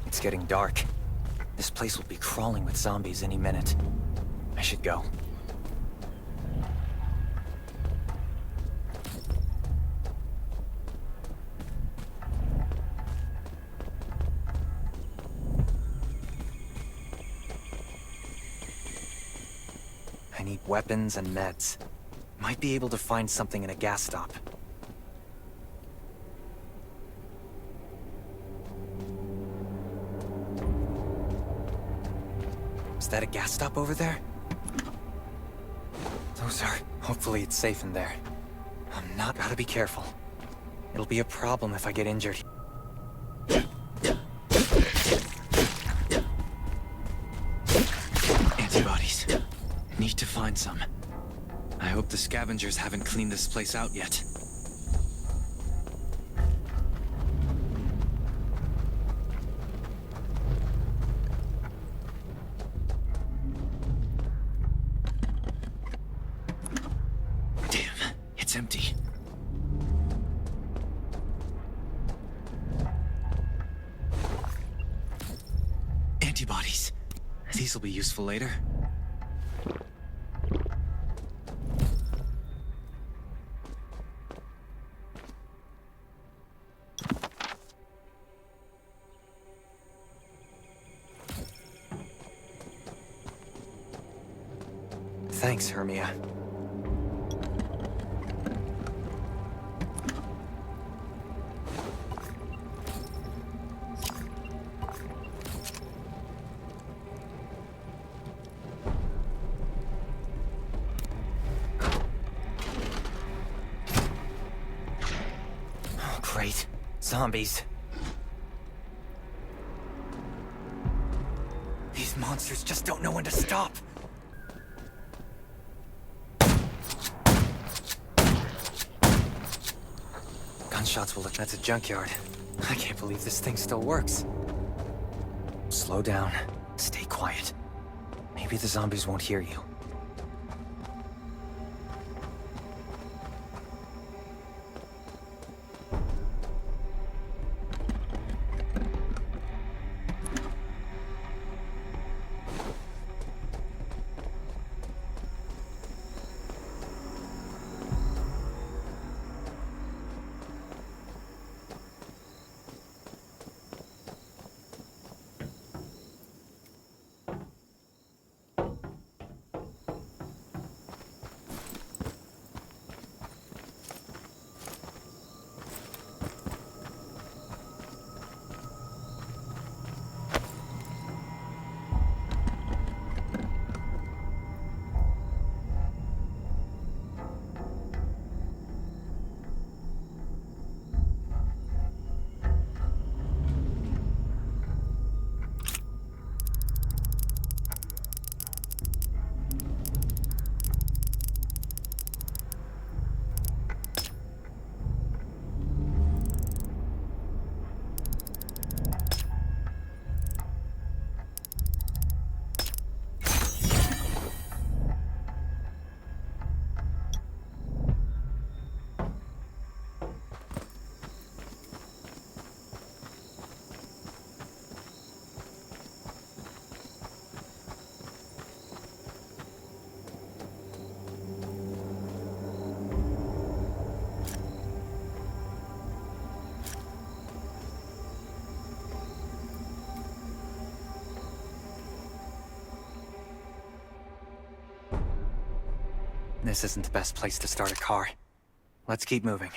It's getting dark. This place will be crawling with zombies any minute. I should go. I need weapons and meds. Might be able to find something in a gas stop. Is that a gas stop over there? Those are... Hopefully it's safe in there. Gotta be careful. It'll be a problem if I get injured. Antibodies. Need to find some. I hope the scavengers haven't cleaned this place out yet. It's empty. Antibodies. These will be useful later. Thanks, Hermia. Great. Zombies. These monsters just don't know when to stop. Gunshots will look... That's a junkyard. I can't believe this thing still works. Slow down. Stay quiet. Maybe the zombies won't hear you. This isn't the best place to start a car. Let's keep moving.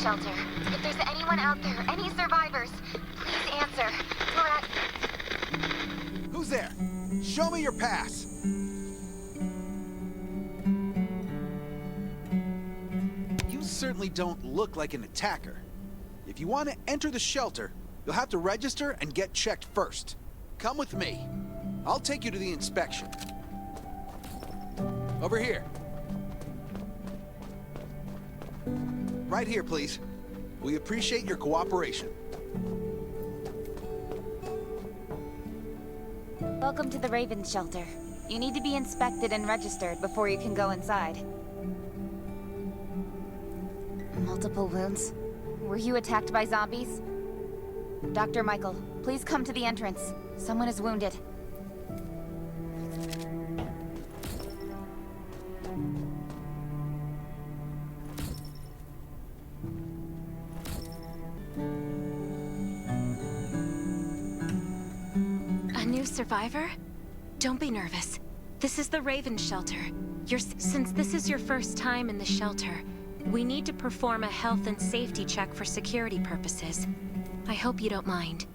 Shelter. If there's anyone out there, any survivors, please answer. We're at... Who's there? Show me your pass. You certainly don't look like an attacker. If you want to enter the shelter, you'll have to register and get checked first. Come with me. I'll take you to the inspection. Over here. Right here, please. We appreciate your cooperation. Welcome to the Raven Shelter. You need to be inspected and registered before you can go inside. Multiple wounds? Were you attacked by zombies? Dr. Michael, please come to the entrance. Someone is wounded. Survivor? Don't be nervous. This is the Raven Shelter. Since this is your first time in the shelter, we need to perform a health and safety check for security purposes. I hope you don't mind.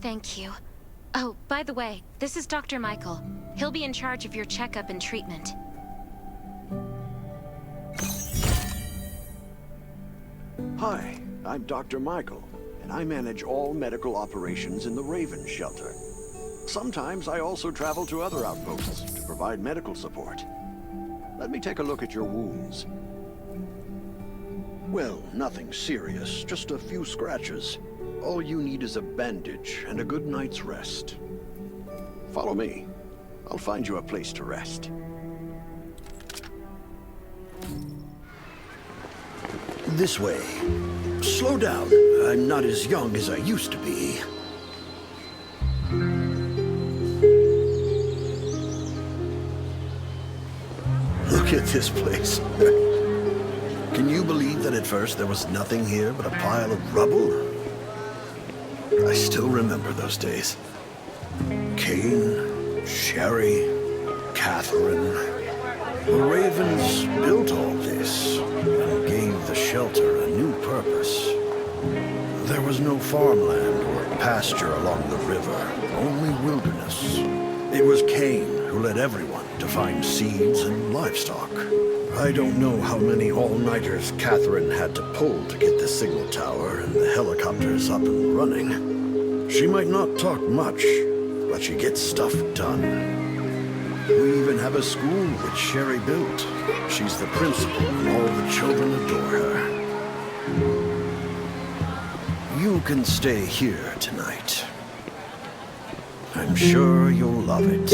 Thank you. Oh, by the way, this is Dr. Michael. He'll be in charge of your checkup and treatment. Hi, I'm Dr. Michael. And I manage all medical operations in the Raven Shelter. Sometimes I also travel to other outposts to provide medical support. Let me take a look at your wounds. Well, nothing serious, just a few scratches. All you need is a bandage and a good night's rest. Follow me. I'll find you a place to rest. This way. Slow down. I'm not as young as I used to be. Look at this place. Can you believe that at first there was nothing here but a pile of rubble? I still remember those days. Kane, Sherry, Catherine. The Ravens built all this and gave the shelter a new purpose. There was no farmland or pasture along the river, only wilderness. It was Kane who led everyone to find seeds and livestock. I don't know how many all-nighters Catherine had to pull to get the signal tower and the helicopters up and running. She might not talk much, but she gets stuff done. We even have a school which Sherry built. She's the principal, and all the children adore her. You can stay here tonight. I'm sure you'll love it.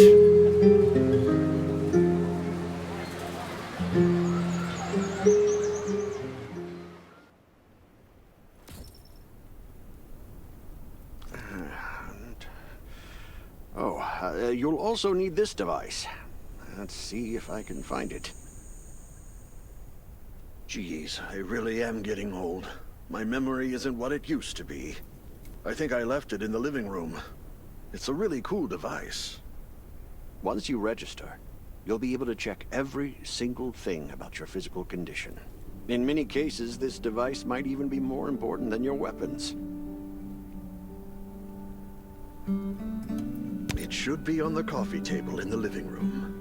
You'll also need this device. Let's see if I can find it. Geez, I really am getting old. My memory isn't what it used to be. I think I left it in the living room. It's a really cool device. Once you register, you'll be able to check every single thing about your physical condition. In many cases, this device might even be more important than your weapons. It should be on the coffee table in the living room.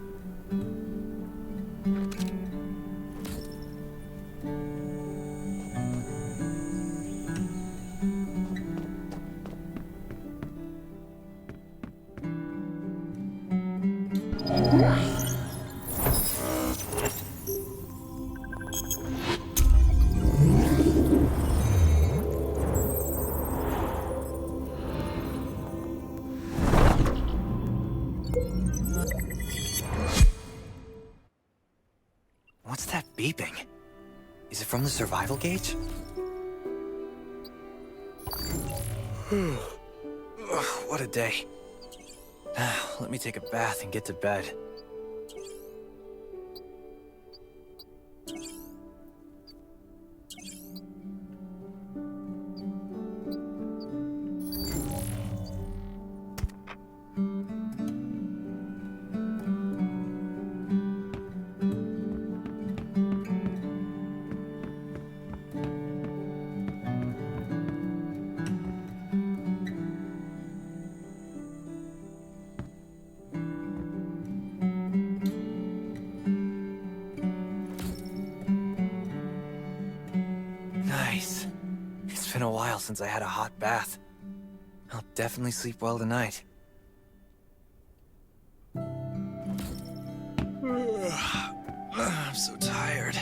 What's that beeping? Is it from the survival gauge? Ugh, what a day. Let me take a bath and get to bed. Nice. It's been a while since I had a hot bath. I'll definitely sleep well tonight. I'm so tired.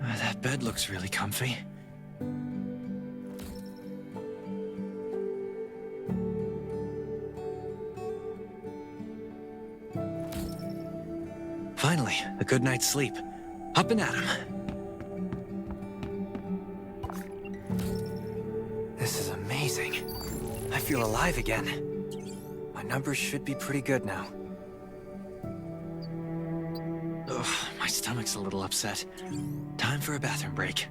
That bed looks really comfy. Finally, a good night's sleep. Up and at 'em. This is amazing. I feel alive again. My numbers should be pretty good now. Ugh, my stomach's a little upset. Time for a bathroom break.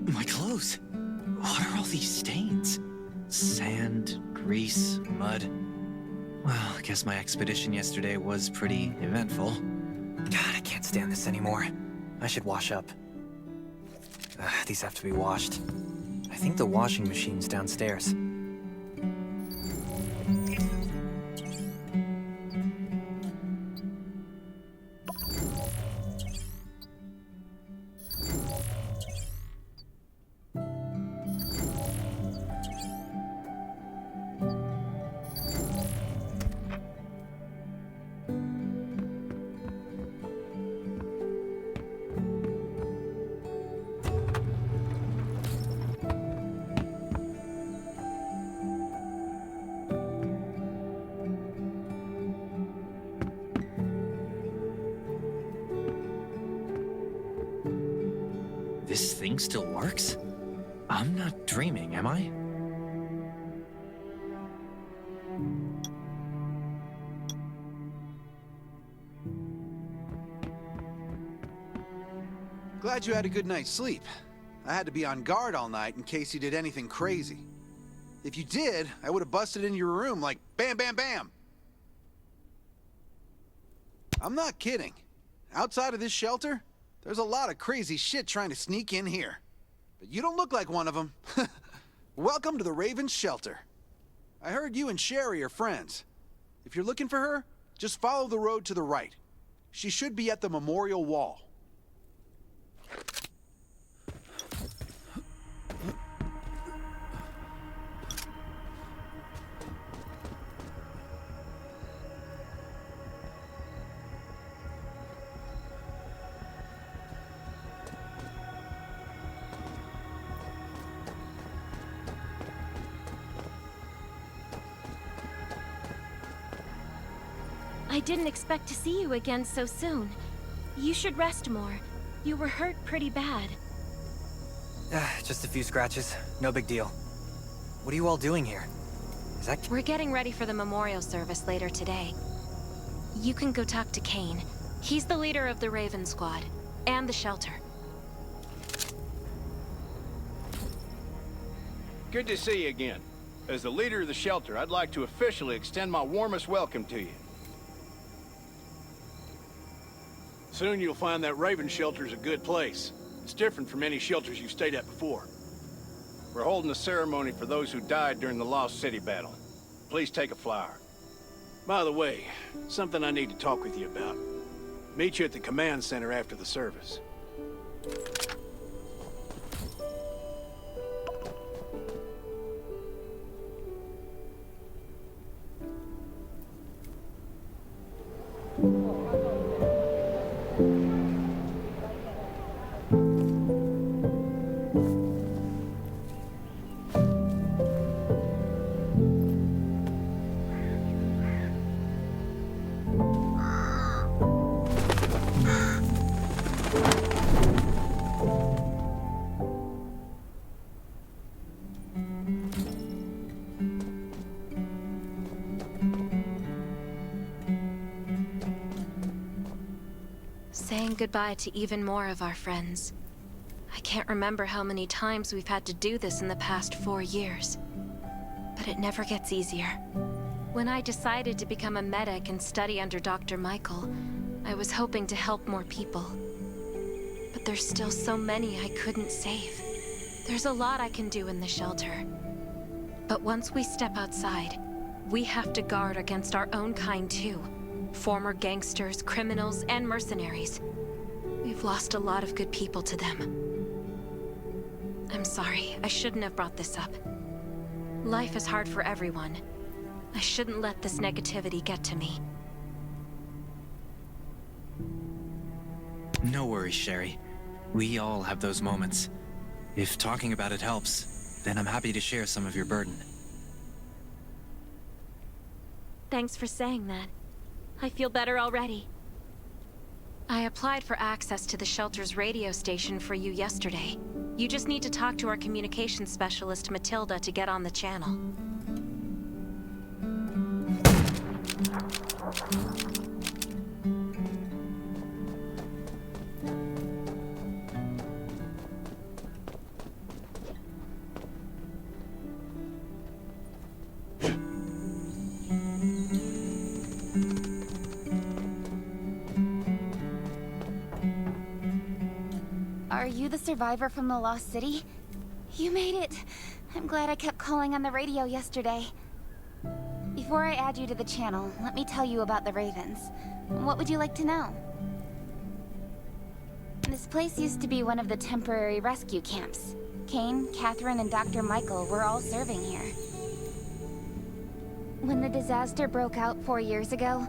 My clothes. What are all these stains? Sand, grease, mud. Well, I guess my expedition yesterday was pretty eventful. God, I can't stand this anymore. I should wash up. These have to be washed. I think the washing machine's downstairs. This thing still works? I'm not dreaming, am I? Glad you had a good night's sleep. I had to be on guard all night in case you did anything crazy. If you did, I would have busted into your room like bam, bam, bam. I'm not kidding. Outside of this shelter, there's a lot of crazy shit trying to sneak in here. But you don't look like one of them. Welcome to the Raven's shelter. I heard you and Sherry are friends. If you're looking for her, just follow the road to the right. She should be at the memorial wall. I didn't expect to see you again so soon. You should rest more. You were hurt pretty bad. Just a few scratches. No big deal. What are you all doing here? Is that... We're getting ready for the memorial service later today. You can go talk to Kane. He's the leader of the Raven Squad, and the shelter. Good to see you again. As the leader of the shelter, I'd like to officially extend my warmest welcome to you. Soon you'll find that Raven shelter's a good place. It's different from any shelters you've stayed at before. We're holding a ceremony for those who died during the Lost City battle. Please take a flower. By the way, something I need to talk with you about. Meet you at the command center after the service. saying goodbye to even more of our friends. I can't remember how many times we've had to do this in the past 4 years. But it never gets easier. When I decided to become a medic and study under Dr. Michael, I was hoping to help more people. But there's still so many I couldn't save. There's a lot I can do in the shelter. But once we step outside, we have to guard against our own kind too. Former gangsters, criminals, and mercenaries. We've lost a lot of good people to them. I'm sorry, I shouldn't have brought this up. Life is hard for everyone. I shouldn't let this negativity get to me. No worries, Sherry. We all have those moments. If talking about it helps, then I'm happy to share some of your burden. Thanks for saying that. I feel better already. I applied for access to the shelter's radio station for you yesterday. You just need to talk to our communications specialist, Matilda, to get on the channel. Are you the survivor from the Lost City? You made it! I'm glad I kept calling on the radio yesterday. Before I add you to the channel, let me tell you about the Ravens. What would you like to know? This place used to be one of the temporary rescue camps. Kane, Catherine, and Dr. Michael were all serving here. When the disaster broke out 4 years ago,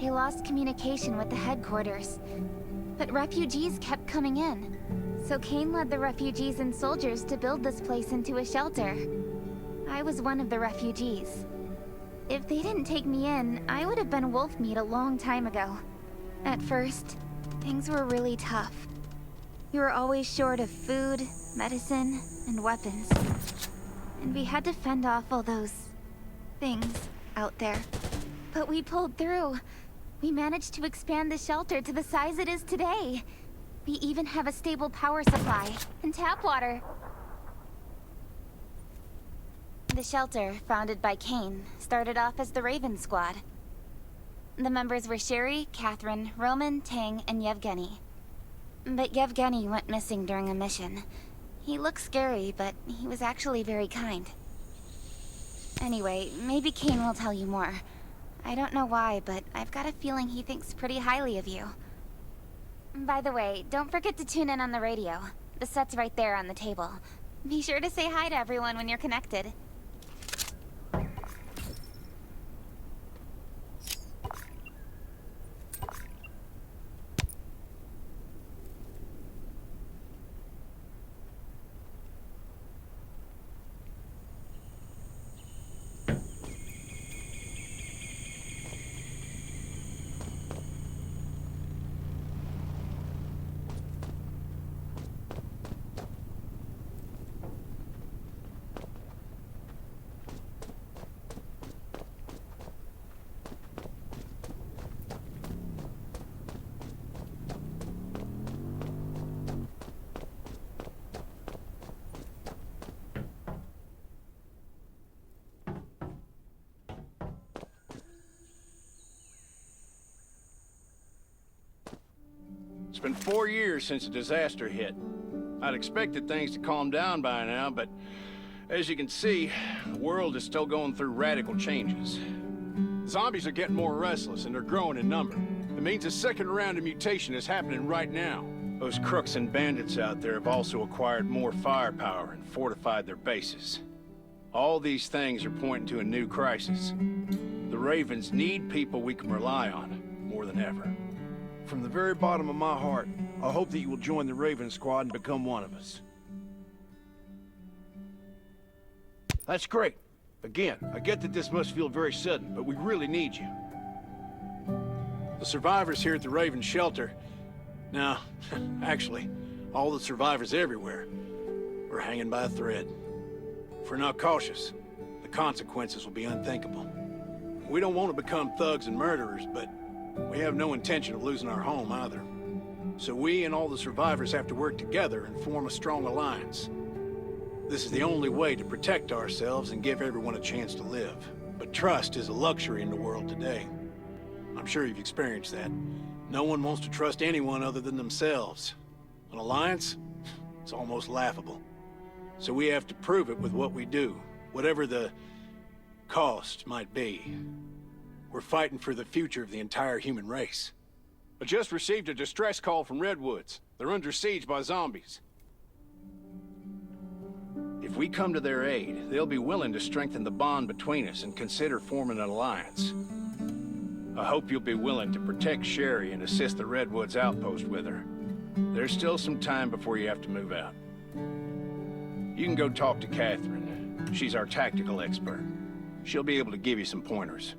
they lost communication with the headquarters. But refugees kept coming in. So Kane led the refugees and soldiers to build this place into a shelter. I was one of the refugees. If they didn't take me in, I would have been wolf meat a long time ago. At first, things were really tough. We were always short of food, medicine, and weapons. And we had to fend off all those things out there. But we pulled through. We managed to expand the shelter to the size it is today. We even have a stable power supply and tap water. The shelter, founded by Kane, started off as the Raven Squad. The members were Sherry, Catherine, Roman, Tang, and Yevgeny. But Yevgeny went missing during a mission. He looked scary, but he was actually very kind. Anyway, maybe Kane will tell you more. I don't know why, but I've got a feeling he thinks pretty highly of you. By the way, don't forget to tune in on the radio. The set's right there on the table. Be sure to say hi to everyone when you're connected. It's been 4 years since the disaster hit. I'd expected things to calm down by now, but as you can see, the world is still going through radical changes. Zombies are getting more restless and they're growing in number. It means a second round of mutation is happening right now. Those crooks and bandits out there have also acquired more firepower and fortified their bases. All these things are pointing to a new crisis. The Ravens need people we can rely on, more than ever. From the very bottom of my heart, I hope that you will join the Raven Squad and become one of us. That's great. Again, I get that this must feel very sudden, but we really need you. The survivors here at the Raven Shelter... No, actually, all the survivors everywhere. We're hanging by a thread. If we're not cautious, the consequences will be unthinkable. We don't want to become thugs and murderers, but we have no intention of losing our home either. So we and all the survivors have to work together and form a strong alliance. This is the only way to protect ourselves and give everyone a chance to live. But trust is a luxury in the world today. I'm sure you've experienced that. No one wants to trust anyone other than themselves. An alliance? It's almost laughable. So we have to prove it with what we do, whatever the cost might be. We're fighting for the future of the entire human race. I just received a distress call from Redwoods. They're under siege by zombies. If we come to their aid, they'll be willing to strengthen the bond between us and consider forming an alliance. I hope you'll be willing to protect Sherry and assist the Redwoods Outpost with her. There's still some time before you have to move out. You can go talk to Catherine. She's our tactical expert. She'll be able to give you some pointers.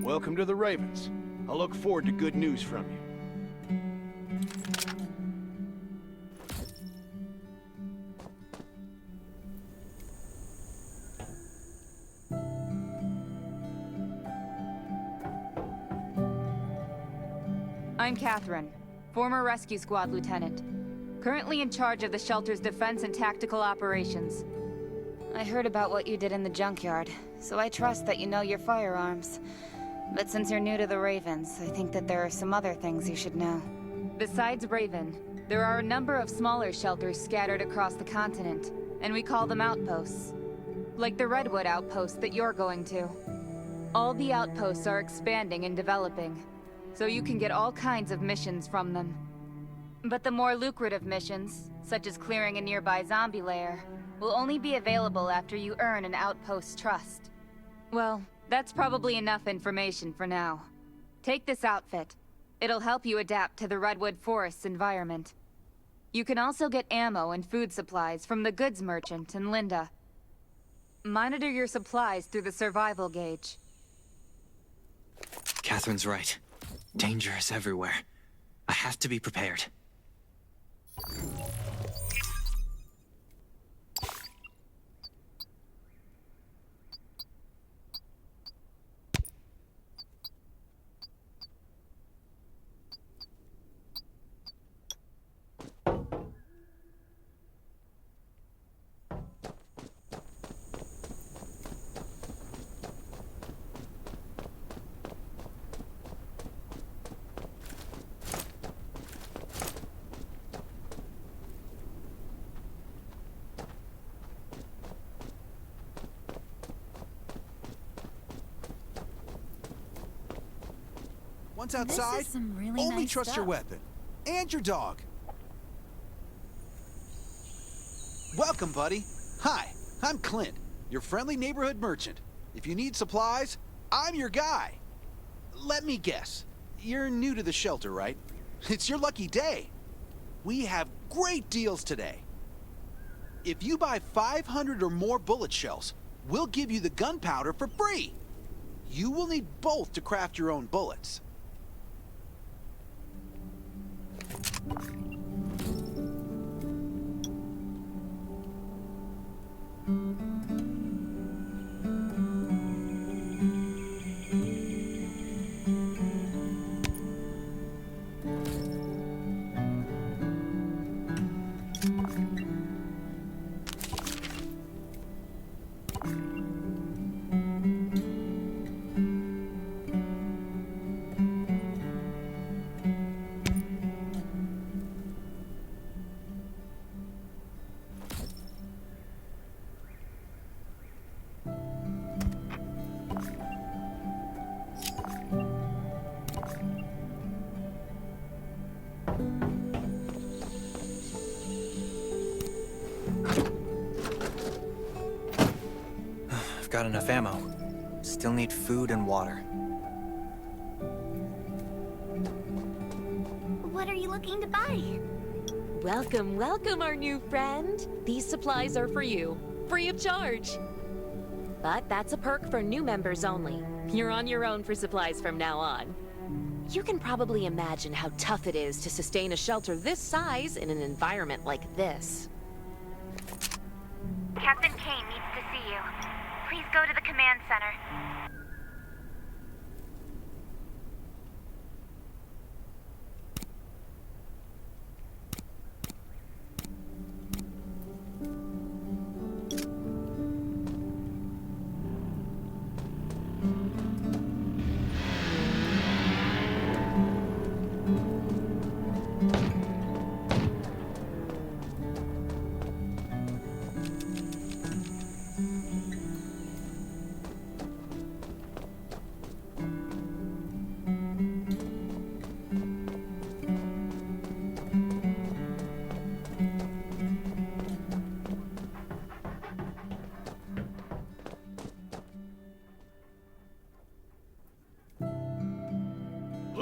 Welcome to the Ravens. I look forward to good news from you. I'm Catherine, former rescue squad lieutenant, currently in charge of the shelter's defense and tactical operations. I heard about what you did in the junkyard, so I trust that you know your firearms. But since you're new to the Ravens, I think that there are some other things you should know. Besides Raven, there are a number of smaller shelters scattered across the continent, and we call them outposts. Like the Redwood outpost that you're going to. All the outposts are expanding and developing, so you can get all kinds of missions from them. But the more lucrative missions, such as clearing a nearby zombie lair, will only be available after you earn an outpost's trust. Well, that's probably enough information for now. Take this outfit. It'll help you adapt to the Redwood Forest's environment. You can also get ammo and food supplies from the goods merchant and Linda. Monitor your supplies through the survival gauge. Catherine's right. Danger is everywhere. I have to be prepared. Once outside, This is some really only nice trust your stuff. weapon. And your dog. Welcome, buddy. Hi, I'm Clint, your friendly neighborhood merchant. If you need supplies, I'm your guy. Let me guess. You're new to the shelter, right? It's your lucky day. We have great deals today. If you buy 500 or more bullet shells, we'll give you the gunpowder for free. You will need both to craft your own bullets. I've got enough ammo. Still need food and water. What are you looking to buy? Welcome, welcome, our new friend. These supplies are for you, free of charge. But that's a perk for new members only. You're on your own for supplies from now on. You can probably imagine how tough it is to sustain a shelter this size in an environment like this. Captain Kane needs to see you. Please go to the command center.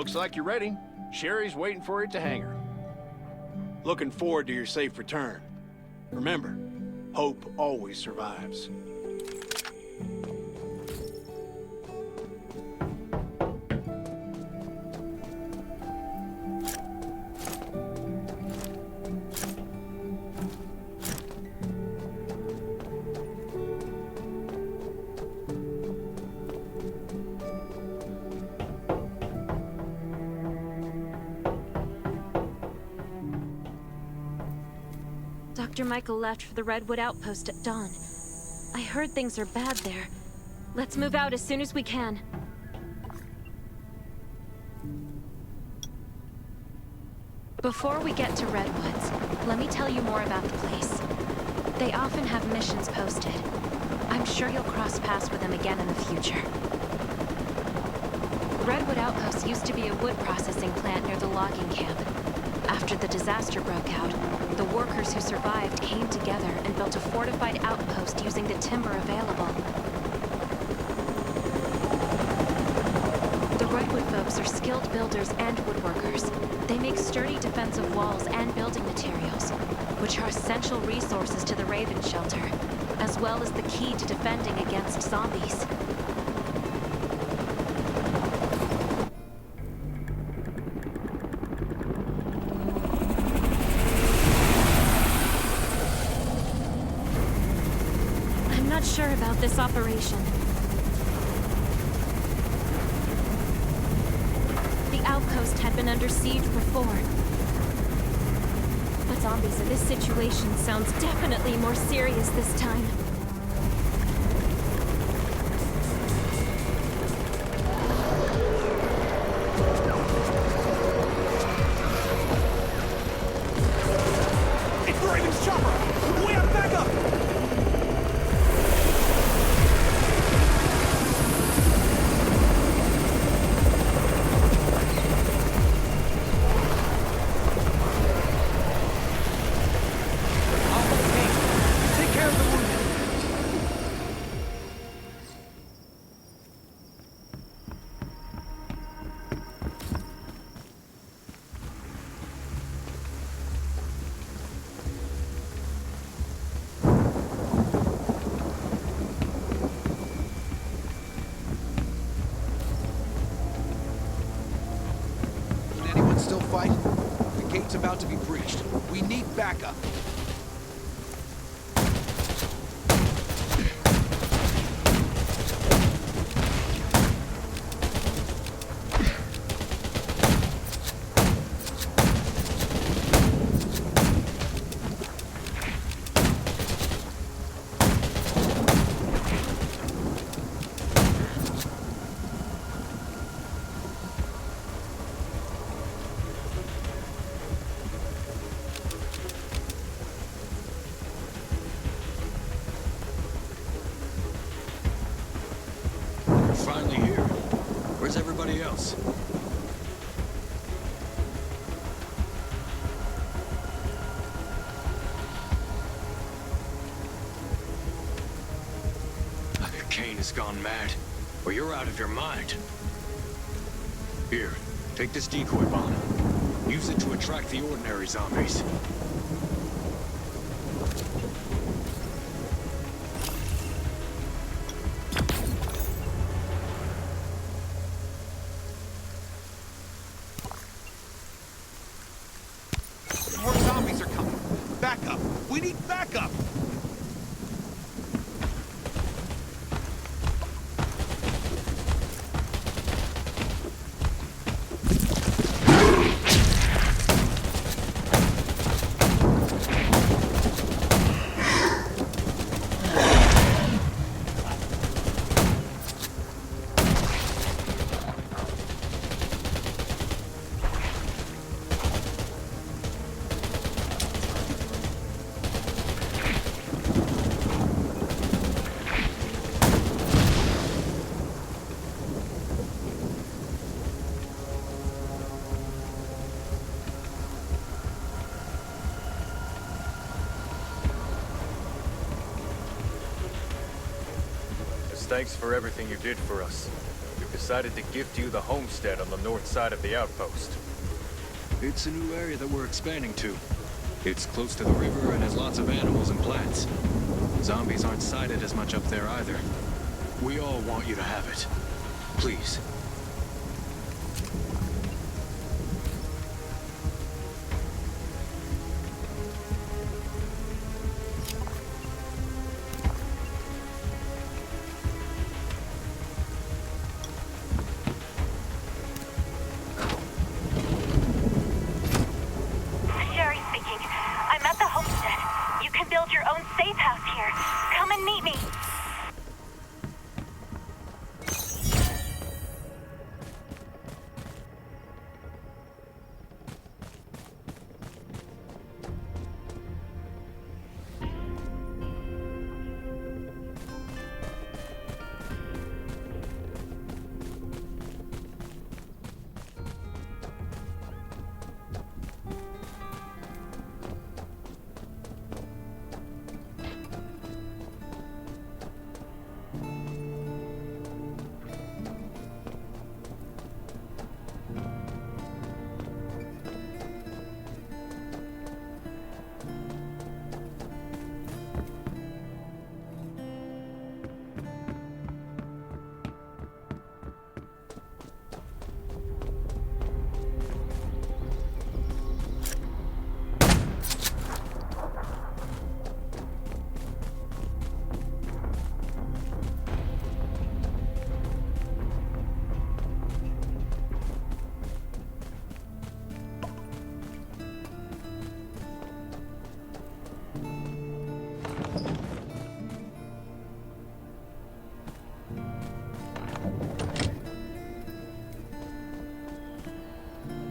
Looks like you're ready. Sherry's waiting for you at the hangar. Looking forward to your safe return. Remember, hope always survives. Dr. Michael left for the Redwood Outpost at dawn. I heard things are bad there. Let's move out as soon as we can. Before we get to Redwoods, let me tell you more about the place. They often have missions posted. I'm sure you'll cross paths with them again in the future. Redwood Outpost used to be a wood processing plant near the logging camp. After the disaster broke out, the workers who survived came together and built a fortified outpost using the timber available. The Redwood folks are skilled builders and woodworkers. They make sturdy defensive walls and building materials, which are essential resources to the Raven Shelter, as well as the key to defending against zombies. Sure about this operation. The outpost had been under siege before. But zombies in this situation sounds definitely more serious this time. It's Raven's chopper! We have backup! Still fighting? The gate's about to be breached. We need backup. Finally here. Where's everybody else? Kane has gone mad, or you're out of your mind. Here, take this decoy bomb. Use it to attract the ordinary zombies. More zombies are coming. Backup. We need backup. Thanks for everything you did for us. You've decided to gift you the homestead on the north side of the outpost. It's a new area that we're expanding to. It's close to the river and has lots of animals and plants. Zombies aren't sighted as much up there either. We all want you to have it. Please. Sherry speaking. I'm at the homestead. You can build your own safe house here. Come and meet me.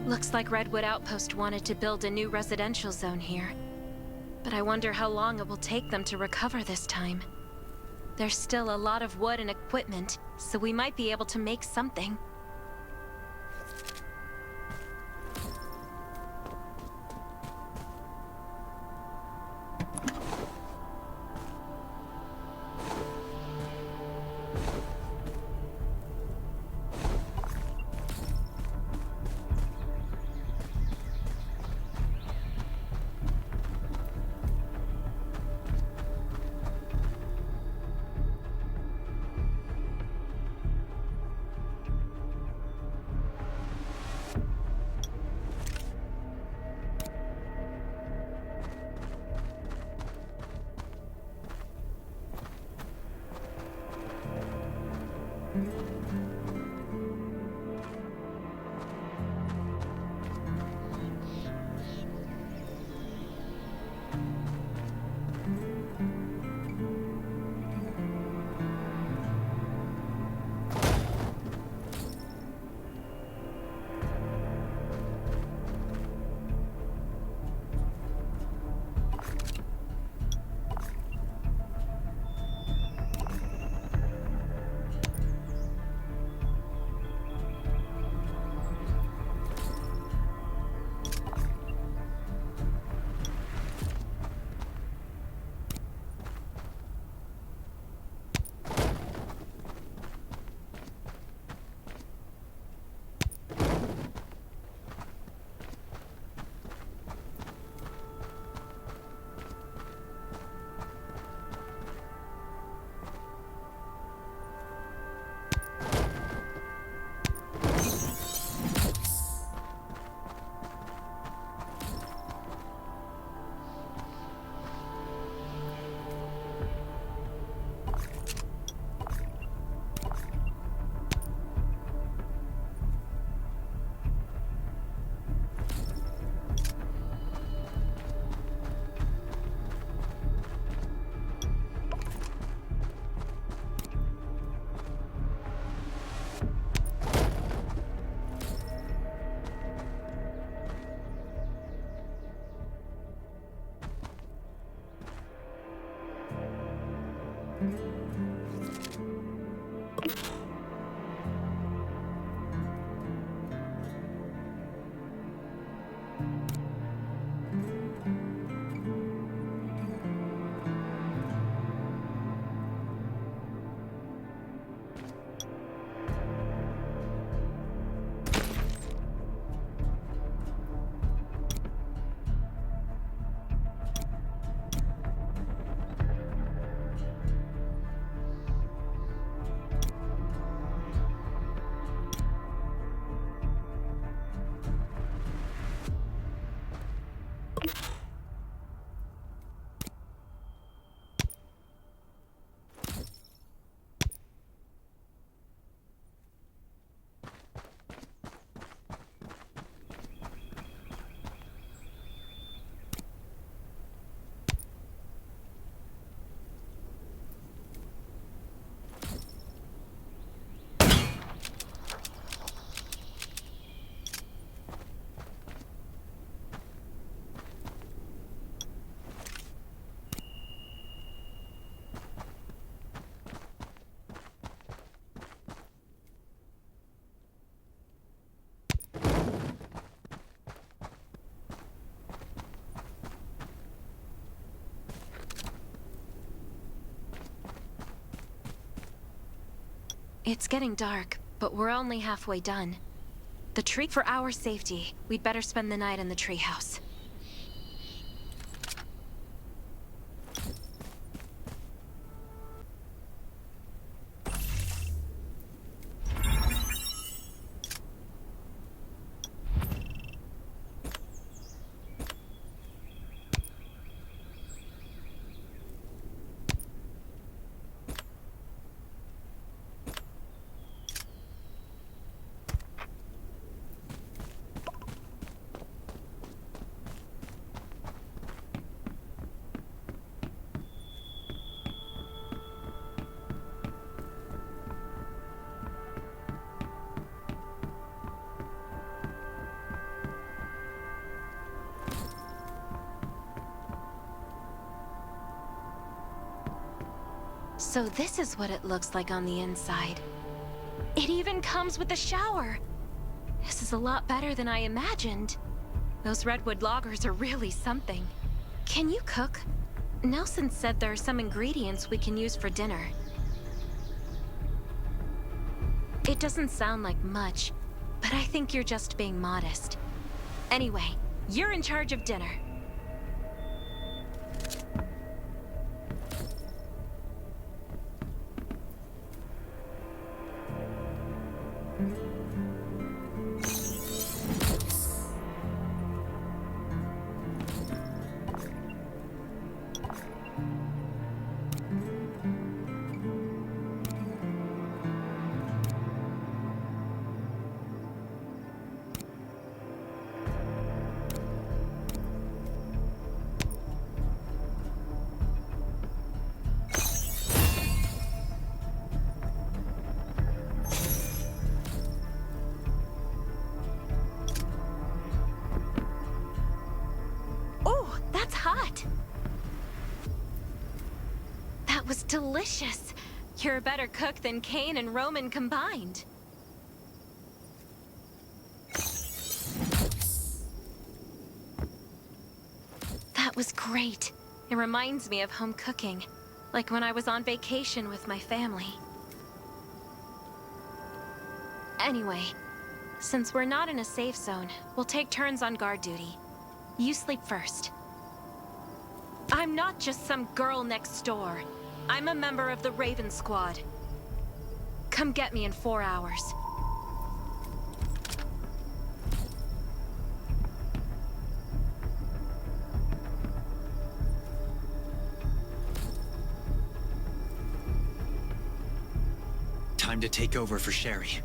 Looks like Redwood Outpost wanted to build a new residential zone here. But I wonder how long it will take them to recover this time. There's still a lot of wood and equipment, so we might be able to make something. It's getting dark, but we're only halfway done. For our safety, we'd better spend the night in the treehouse. So this is what it looks like on the inside. It even comes with a shower! This is a lot better than I imagined. Those Redwood loggers are really something. Can you cook? Nelson said there are some ingredients we can use for dinner. It doesn't sound like much, but I think you're just being modest. Anyway, you're in charge of dinner. That's hot! That was delicious! You're a better cook than Kane and Roman combined. That was great. It reminds me of home cooking, like when I was on vacation with my family. Anyway, since we're not in a safe zone, we'll take turns on guard duty. You sleep first. I'm not just some girl next door. I'm a member of the Raven Squad. Come get me in 4 hours. Time to take over for Sherry.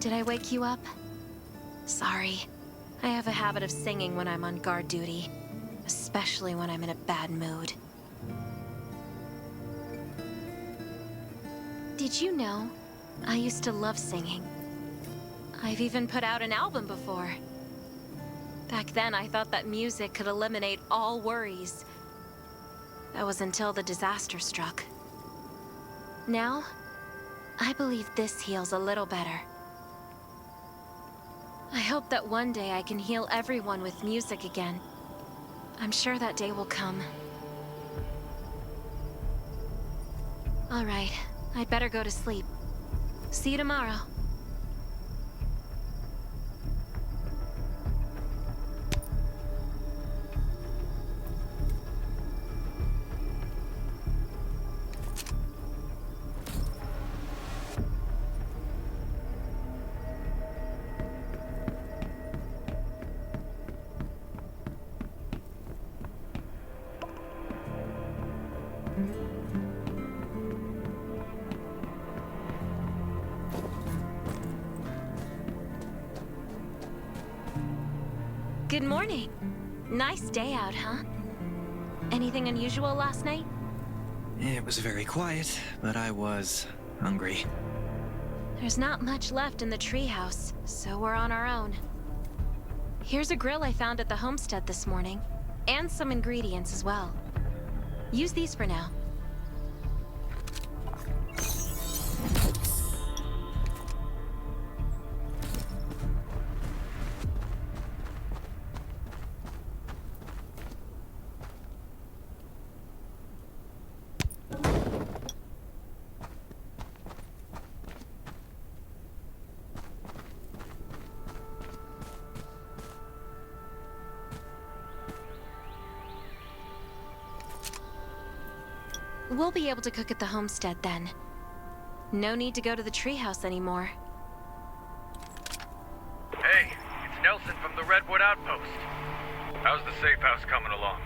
Did I wake you up? Sorry. I have a habit of singing when I'm on guard duty, especially when I'm in a bad mood. Did you know? I used to love singing. I've even put out an album before. Back then, I thought that music could eliminate all worries. That was until the disaster struck. Now, I believe this heals a little better. I hope that one day I can heal everyone with music again. I'm sure that day will come. All right, I'd better go to sleep. See you tomorrow. Good morning. Nice day out, huh? Anything unusual last night? It was very quiet, but I was hungry. There's not much left in the treehouse, so we're on our own. Here's a grill I found at the homestead this morning, and some ingredients as well. Use these for now. We'll be able to cook at the homestead then. No need to go to the treehouse anymore. Hey, it's Nelson from the Redwood Outpost. How's the safe house coming along?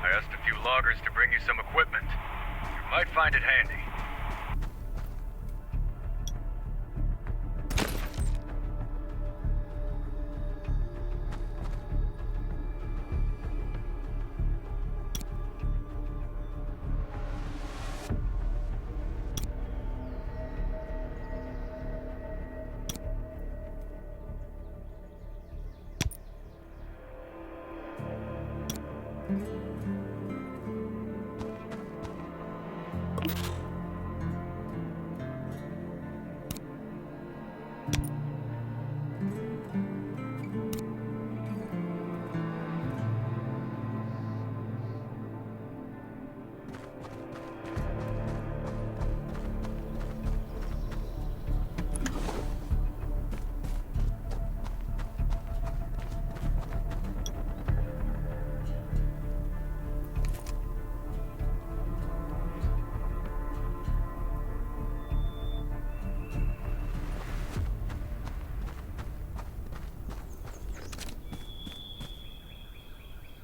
I asked a few loggers to bring you some equipment. You might find it handy.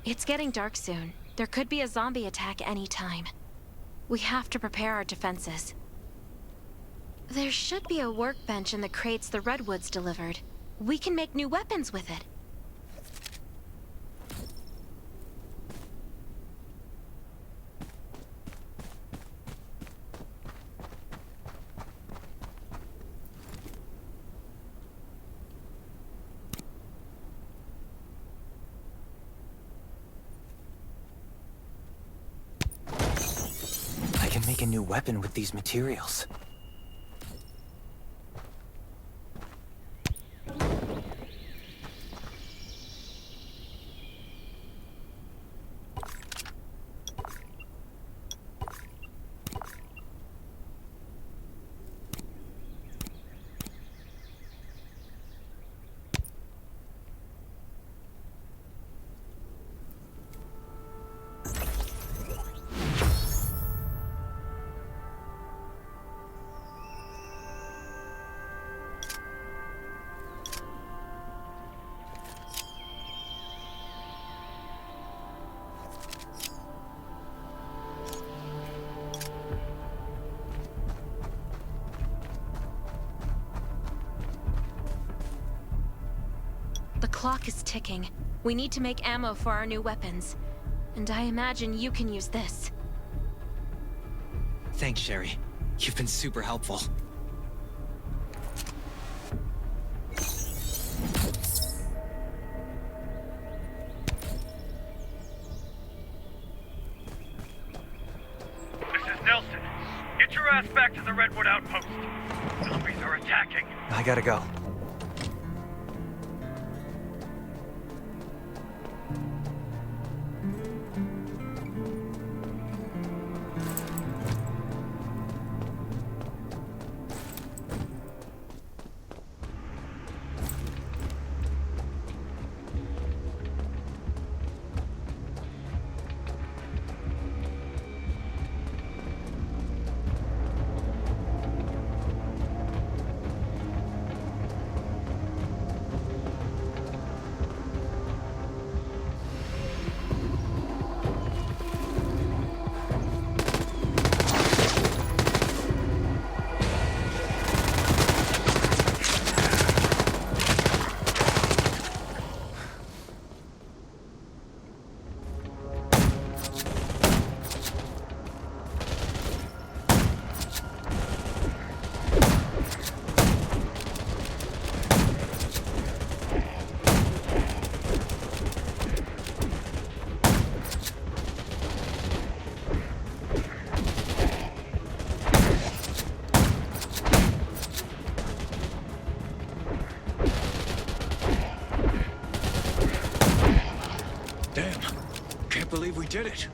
It's getting dark soon. There could be a zombie attack any time. We have to prepare our defenses. There should be a workbench in the crates the Redwoods delivered. We can make new weapons with it. Make a new weapon with these materials. clock is ticking. We need to make ammo for our new weapons. And I imagine you can use this. Thanks, Sherry. You've been super helpful. This is Nelson. Get your ass back to the Redwood Outpost. Zombies are attacking. I gotta go. Believe we did it.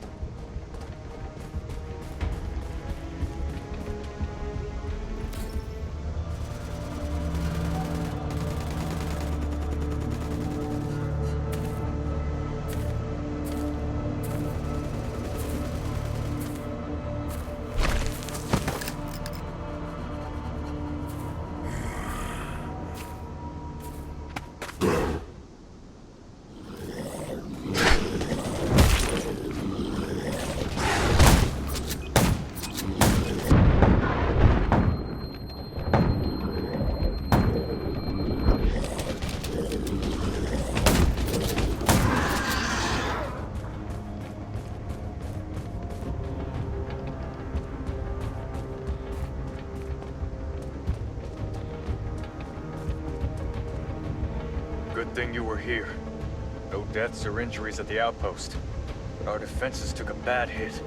Good thing you were here. No deaths or injuries at the outpost. But our defenses took a bad hit.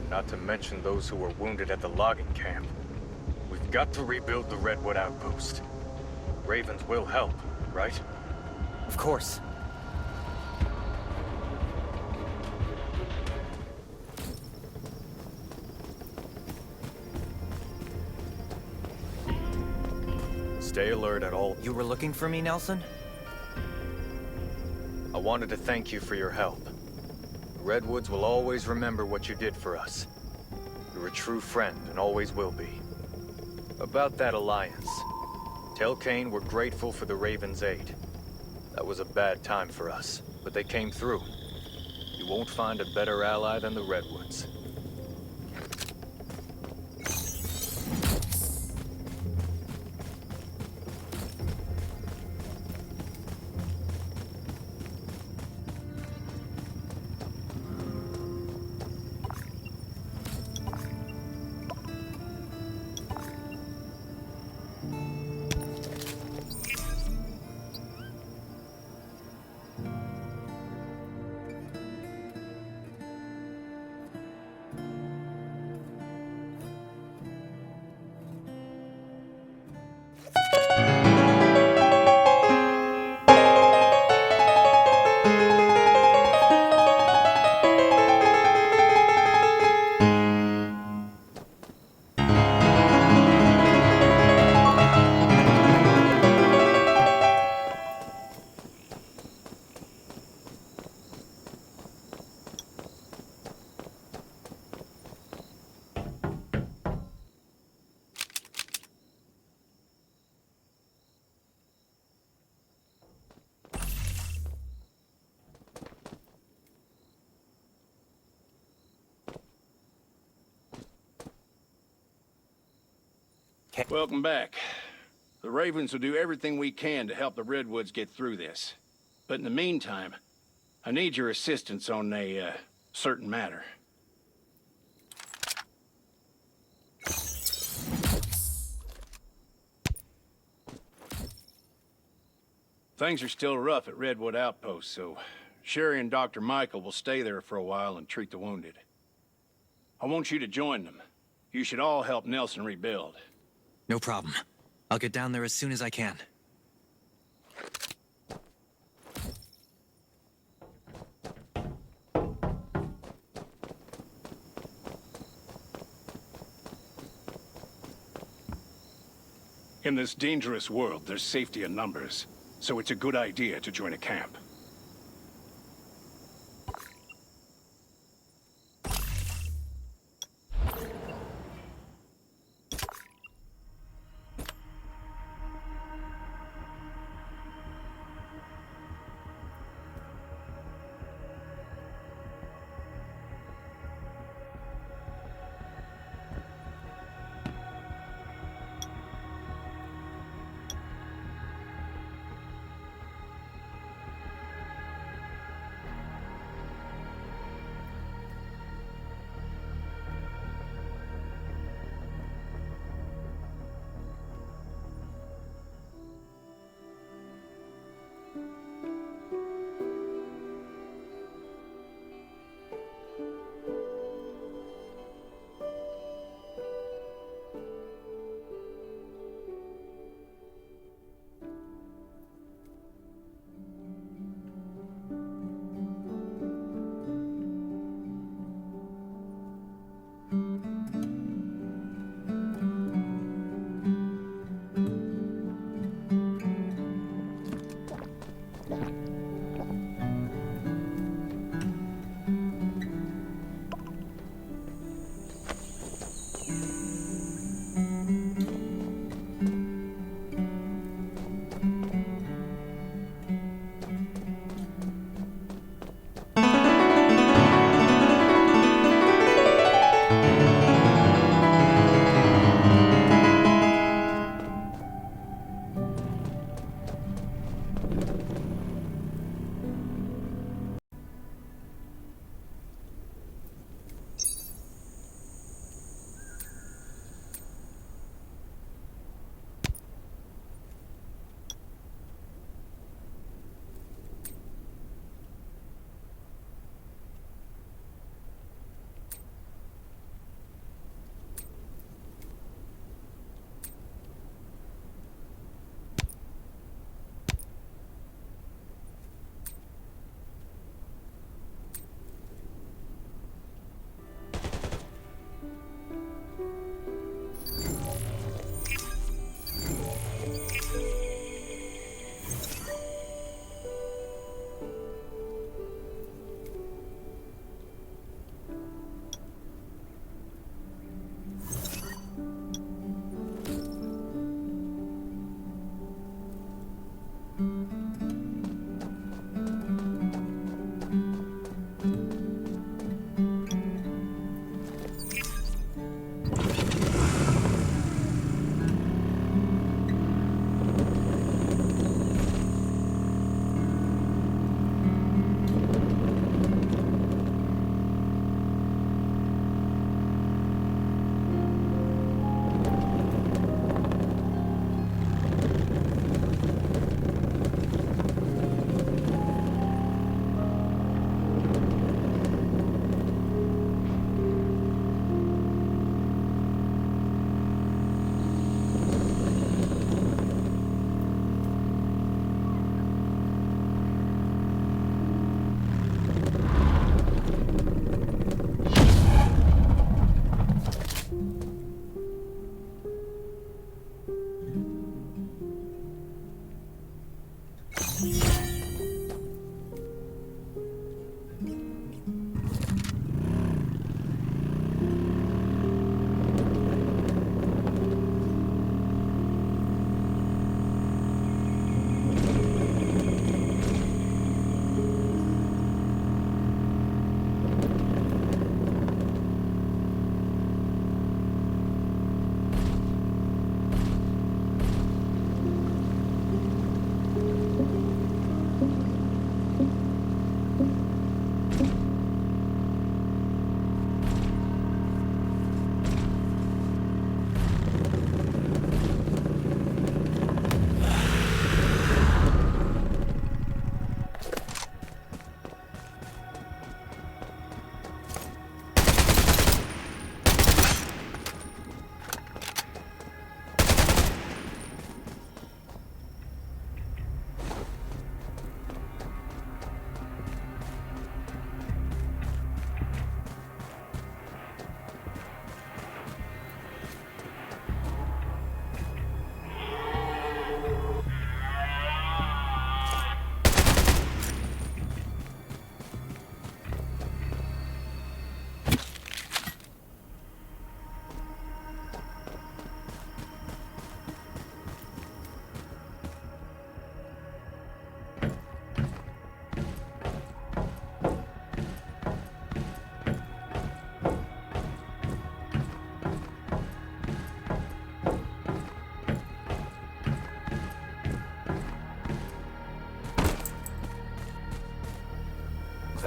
Not to mention those who were wounded at the logging camp. We've got to rebuild the Redwood Outpost. Ravens will help, right? Of course. Stay alert at all. You were looking for me, Nelson? I wanted to thank you for your help. The Redwoods will always remember what you did for us. You're a true friend and always will be. About that alliance. Tell Kane we're grateful for the Ravens' aid. That was a bad time for us, but they came through. You won't find a better ally than the Redwoods. Welcome back. The Ravens will do everything we can to help the Redwoods get through this. But in the meantime, I need your assistance on a, certain matter. Things are still rough at Redwood Outpost, so Sherry and Dr. Michael will stay there for a while and treat the wounded. I want you to join them. You should all help Nelson rebuild. No problem. I'll get down there as soon as I can. In this dangerous world, there's safety in numbers, so it's a good idea to join a camp.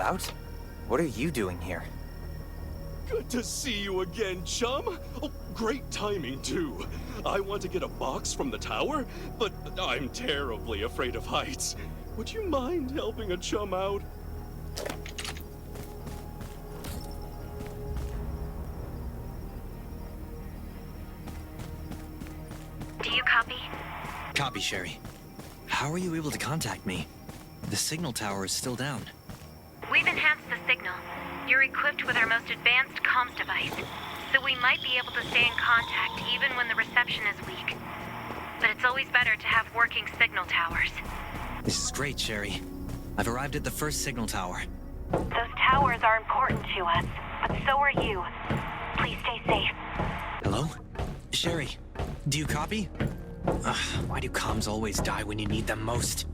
out? What are you doing here? Good to see you again, chum. Oh, great timing, too. I want to get a box from the tower, but I'm terribly afraid of heights. Would you mind helping a chum out? Do you copy? Copy, Sherry. How are you able to contact me? The signal tower is still down. We've enhanced the signal. You're equipped with our most advanced comms device, so we might be able to stay in contact even when the reception is weak. But it's always better to have working signal towers. This is great, Sherry. I've arrived at the first signal tower. Those towers are important to us, but so are you. Please stay safe. Hello? Sherry, do you copy? Ugh, why do comms always die when you need them most?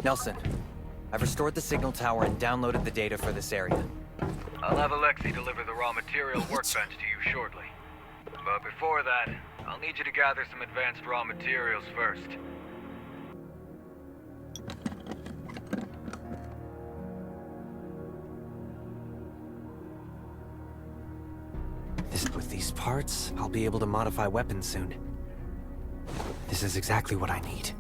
Nelson, I've restored the signal tower and downloaded the data for this area. I'll have Alexei deliver the raw material workbench to you shortly. But before that, I'll need you to gather some advanced raw materials first. With these parts, I'll be able to modify weapons soon. This is exactly what I need.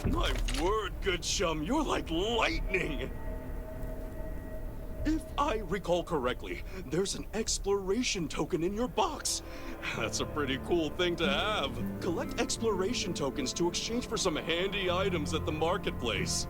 My word, good chum, you're like lightning! If I recall correctly, there's an exploration token in your box. That's a pretty cool thing to have. Collect exploration tokens to exchange for some handy items at the marketplace.